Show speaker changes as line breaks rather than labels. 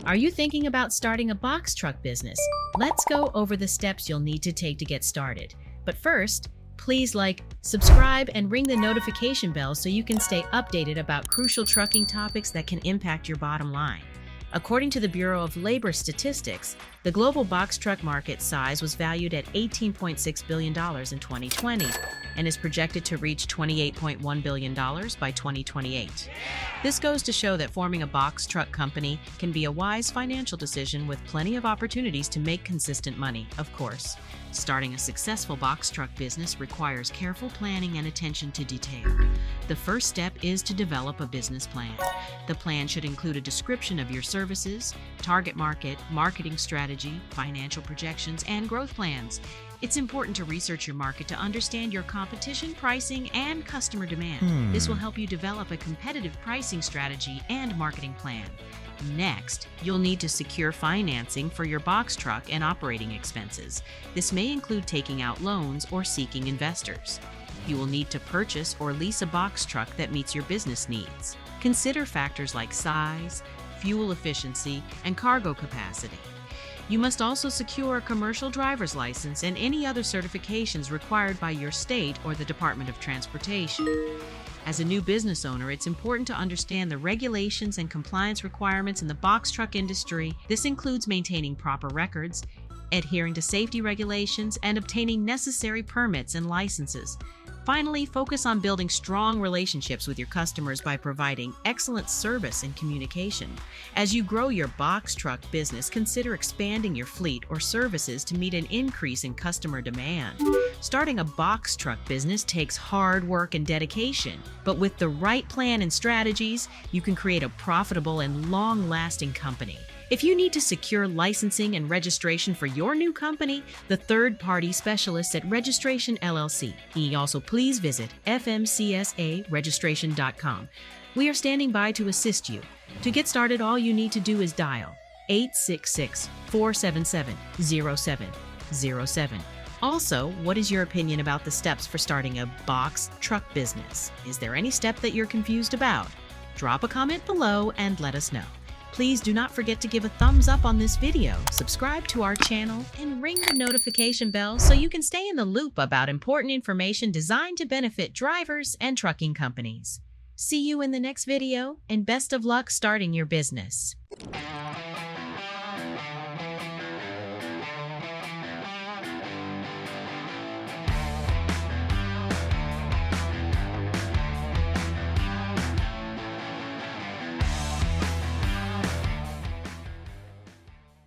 Are you thinking about starting a box truck business? Let's go over the steps you'll need to take to get started. But first, please like, subscribe, and ring the notification bell so you can stay updated about crucial trucking topics that can impact your bottom line. According to the Bureau of Labor Statistics, the global box truck market size was valued at $18.6 billion in 2020 and is projected to reach $28.1 billion by 2028. This goes to show that forming a box truck company can be a wise financial decision with plenty of opportunities to make consistent money, of course. Starting a successful box truck business requires careful planning and attention to detail. The first step is to develop a business plan. The plan should include a description of your services, target market, marketing strategy, financial projections, and growth plans. It's important to research your market to understand your competition, pricing, and customer demand. This will help you develop a competitive pricing strategy and marketing plan. Next, you'll need to secure financing for your box truck and operating expenses. This may include taking out loans or seeking investors. You will need to purchase or lease a box truck that meets your business needs. Consider factors like size, fuel efficiency, and cargo capacity. You must also secure a commercial driver's license and any other certifications required by your state or the Department of Transportation. As a new business owner, it's important to understand the regulations and compliance requirements in the box truck industry. This includes maintaining proper records, adhering to safety regulations, and obtaining necessary permits and licenses. Finally, focus on building strong relationships with your customers by providing excellent service and communication. As you grow your box truck business, consider expanding your fleet or services to meet an increase in customer demand. Starting a box truck business takes hard work and dedication, but with the right plan and strategies, you can create a profitable and long-lasting company. If you need to secure licensing and registration for your new company, the third-party specialists at Registration LLC. Also, please visit FMCSA registration.com. We are standing by to assist you. To get started, all you need to do is dial 866-477-0707. Also, what is your opinion about the steps for starting a box truck business? Is there any step that you're confused about? Drop a comment below and let us know. Please do not forget to give a thumbs up on this video, subscribe to our channel, and ring the notification bell so you can stay in the loop about important information designed to benefit drivers and trucking companies. See you in the next video, and best of luck starting your business.